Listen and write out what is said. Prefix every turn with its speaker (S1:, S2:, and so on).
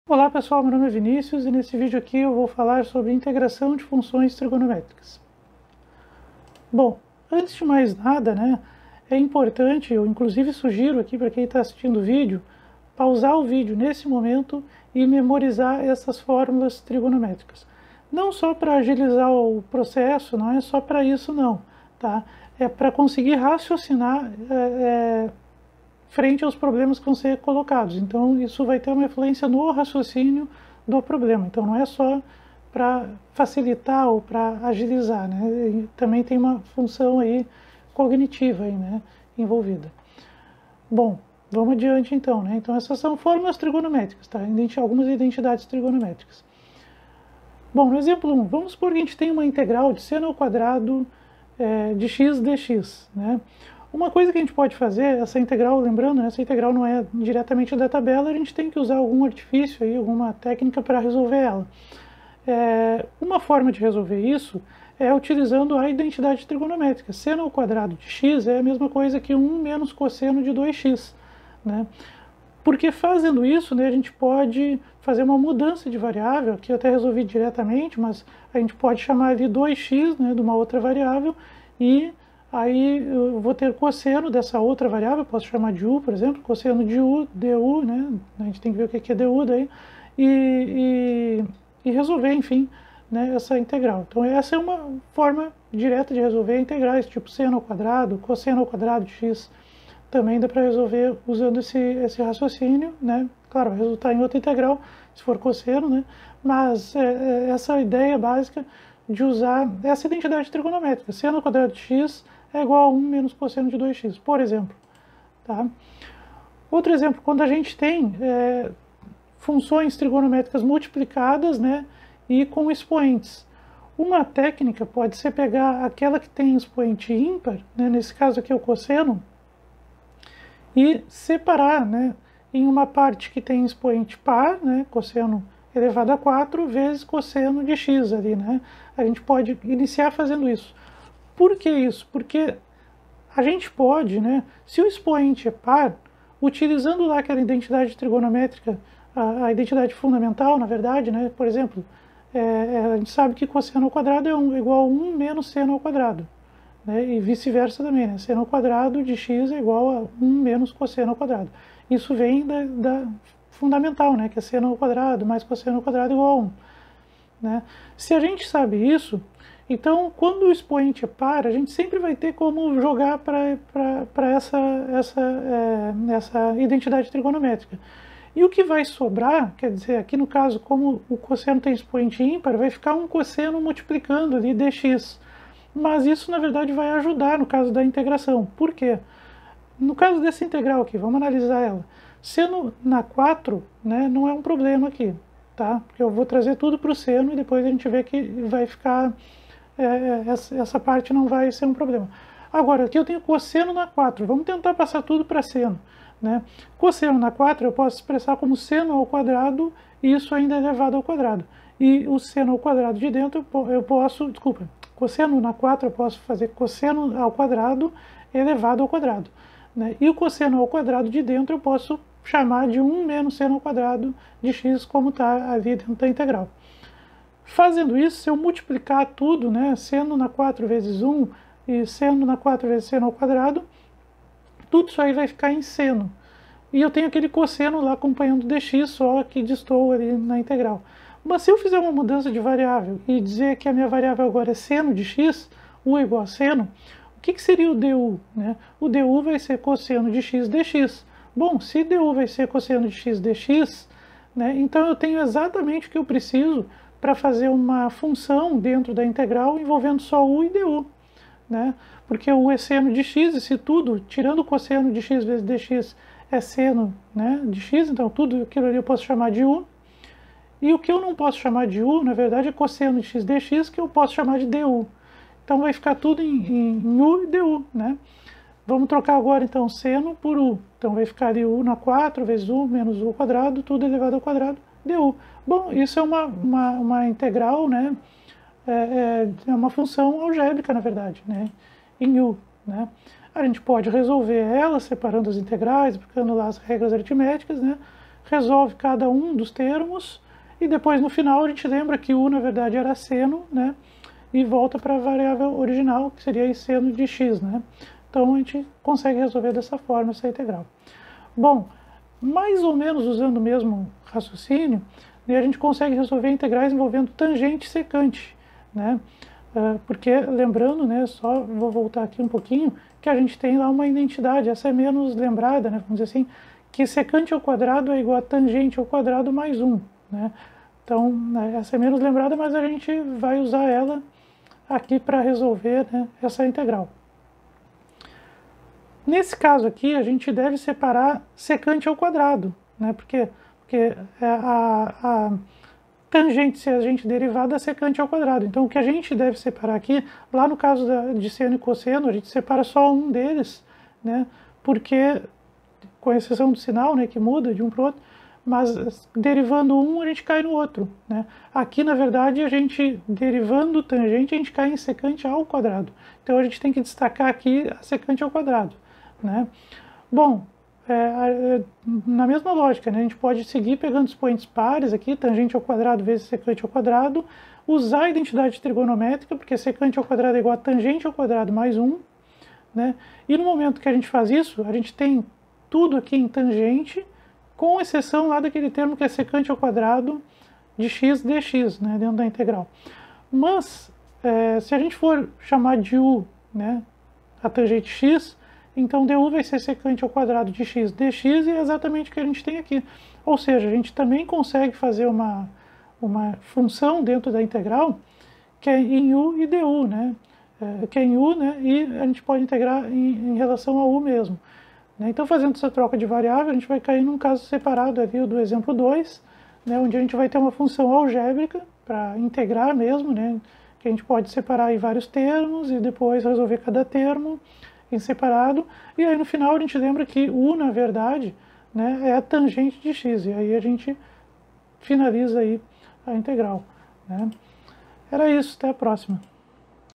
S1: Olá pessoal, meu nome é Vinícius e nesse vídeo aqui eu vou falar sobre integração de funções trigonométricas. Bom, antes de mais nada, é importante, eu inclusive sugiro aqui para quem está assistindo o vídeo, pausar o vídeo nesse momento e memorizar essas fórmulas trigonométricas. Não só para agilizar o processo, não é só para isso não, tá? É para conseguir raciocinar frente aos problemas que vão ser colocados. Então, isso vai ter uma influência no raciocínio do problema. Então, não é só para facilitar ou para agilizar, né? Também tem uma função aí cognitiva aí, né, envolvida. Bom, vamos adiante então, né? Então, essas são fórmulas trigonométricas, tá? Algumas identidades trigonométricas. Bom, no exemplo 1, vamos supor que a gente tem uma integral de seno ao quadrado de x dx, né? Uma coisa que a gente pode fazer, essa integral, lembrando, essa integral não é diretamente da tabela, a gente tem que usar algum artifício, aí, alguma técnica para resolver ela. Uma forma de resolver isso é utilizando a identidade trigonométrica. Seno ao quadrado de x é a mesma coisa que 1 menos cosseno de 2x. Né? Porque fazendo isso, né, a gente pode fazer uma mudança de variável, que eu até resolvi diretamente, mas a gente pode chamar ali 2x, né, de uma outra variável, e aí eu vou ter cosseno dessa outra variável, posso chamar de u, por exemplo, cosseno de u, du, né? A gente tem que ver o que é du daí, e resolver, enfim, né, essa integral. Então essa é uma forma direta de resolver integrais, tipo seno ao quadrado, cosseno ao quadrado de x. Também dá para resolver usando esse raciocínio, né? Claro, vai resultar em outra integral, se for cosseno, né? Mas essa ideia básica de usar essa identidade trigonométrica, seno ao quadrado de x é igual a 1 menos cosseno de 2x, por exemplo. Tá? Outro exemplo, quando a gente tem funções trigonométricas multiplicadas, né, e com expoentes. Uma técnica pode ser pegar aquela que tem expoente ímpar, né, nesse caso aqui é o cosseno, e separar, né, em uma parte que tem expoente par, né, cosseno elevado a 4, vezes cosseno de x ali, né? A gente pode iniciar fazendo isso. Por que isso? Porque a gente pode, né, se o expoente é par, utilizando lá aquela identidade trigonométrica, a identidade fundamental, na verdade, né, por exemplo, a gente sabe que cosseno ao quadrado é igual a 1 menos seno ao quadrado. Né, e vice-versa também, né? Seno ao quadrado de x é igual a 1 menos cosseno ao quadrado. Isso vem da fundamental, né? Que é seno ao quadrado mais cosseno ao quadrado igual a 1. Né? Se a gente sabe isso, então quando o expoente é par, a gente sempre vai ter como jogar para essa identidade trigonométrica. E o que vai sobrar, quer dizer, aqui no caso, como o cosseno tem expoente ímpar, vai ficar um cosseno multiplicando ali dx. Mas isso, na verdade, vai ajudar no caso da integração. Por quê? No caso dessa integral aqui, vamos analisar ela. Seno na 4, né, não é um problema aqui, tá? Porque eu vou trazer tudo para o seno e depois a gente vê que vai ficar... essa parte não vai ser um problema. Agora, aqui eu tenho cosseno na 4. Vamos tentar passar tudo para seno. Né? Cosseno na 4 eu posso expressar como seno ao quadrado e isso ainda é elevado ao quadrado. E o seno ao quadrado de dentro eu posso... Desculpa. Cosseno na 4 eu posso fazer cosseno ao quadrado elevado ao quadrado. Né? E o cosseno ao quadrado de dentro eu posso chamar de 1 menos seno ao quadrado de x, como está ali dentro da integral. Fazendo isso, se eu multiplicar tudo, né, seno na 4 vezes 1 e seno na 4 vezes seno ao quadrado, tudo isso aí vai ficar em seno. E eu tenho aquele cosseno lá acompanhando dx, só que distou ali na integral. Mas se eu fizer uma mudança de variável e dizer que a minha variável agora é seno de x, u é igual a seno, o que seria o du? Né? O du vai ser cosseno de x dx. Bom, se du vai ser cosseno de x dx, né, então eu tenho exatamente o que eu preciso para fazer uma função dentro da integral envolvendo só u e du. Né? Porque o é seno de x, e se tudo, tirando o cosseno de x vezes dx, é seno, né, de x, então tudo aquilo ali eu posso chamar de u. E o que eu não posso chamar de u, na verdade, é cosseno de x dx, que eu posso chamar de du. Então vai ficar tudo em u e du, né? Vamos trocar agora, então, seno por u. Então vai ficar ali u na 4 vezes u menos u ao quadrado, tudo elevado ao quadrado, du. Bom, isso é uma integral, né? É uma função algébrica, na verdade, né? Em u, né? A gente pode resolver ela separando as integrais, aplicando lá as regras aritméticas, né? resolve cada um dos termos, e depois no final a gente lembra que u na verdade era seno, né? E volta para a variável original, que seria seno de x, né? Então a gente consegue resolver dessa forma essa integral. Bom, mais ou menos usando o mesmo raciocínio, né, a gente consegue resolver integrais envolvendo tangente e secante, né? Porque, lembrando, né, só vou voltar aqui um pouquinho, que a gente tem lá uma identidade, essa é menos lembrada, né, vamos dizer assim, que secante ao quadrado é igual a tangente ao quadrado mais 1, né? Então, né, essa é menos lembrada, mas a gente vai usar ela aqui para resolver, né, essa integral. Nesse caso aqui, a gente deve separar secante ao quadrado, né? Porque a tangente, se a gente derivar da secante ao quadrado. Então, o que a gente deve separar aqui, lá no caso de seno e cosseno, a gente separa só um deles, né? Porque, com exceção do sinal, né, que muda de um para o outro, mas derivando um, a gente cai no outro, né? Aqui, na verdade, a gente, derivando tangente, a gente cai em secante ao quadrado. Então, a gente tem que destacar aqui a secante ao quadrado, né? Bom, na mesma lógica, né, a gente pode seguir pegando expoentes pares aqui, tangente ao quadrado vezes secante ao quadrado, usar a identidade trigonométrica, porque secante ao quadrado é igual a tangente ao quadrado mais 1, né? E no momento que a gente faz isso, a gente tem tudo aqui em tangente, com exceção lá daquele termo que é secante ao quadrado de x dx, né, dentro da integral. Mas, se a gente for chamar de u, né, a tangente x, então du vai ser secante ao quadrado de x dx, e é exatamente o que a gente tem aqui. Ou seja, a gente também consegue fazer uma função dentro da integral que é em u e du, né? Que é em u, né? E a gente pode integrar em relação a u mesmo. Né? Então, fazendo essa troca de variável, a gente vai cair num caso separado ali, o do exemplo 2, né? Onde a gente vai ter uma função algébrica para integrar mesmo, né? Que a gente pode separar em vários termos e depois resolver cada termo em separado, e aí no final a gente lembra que u, na verdade, né, é a tangente de x, e aí a gente finaliza aí a integral, né? Era isso, até a próxima.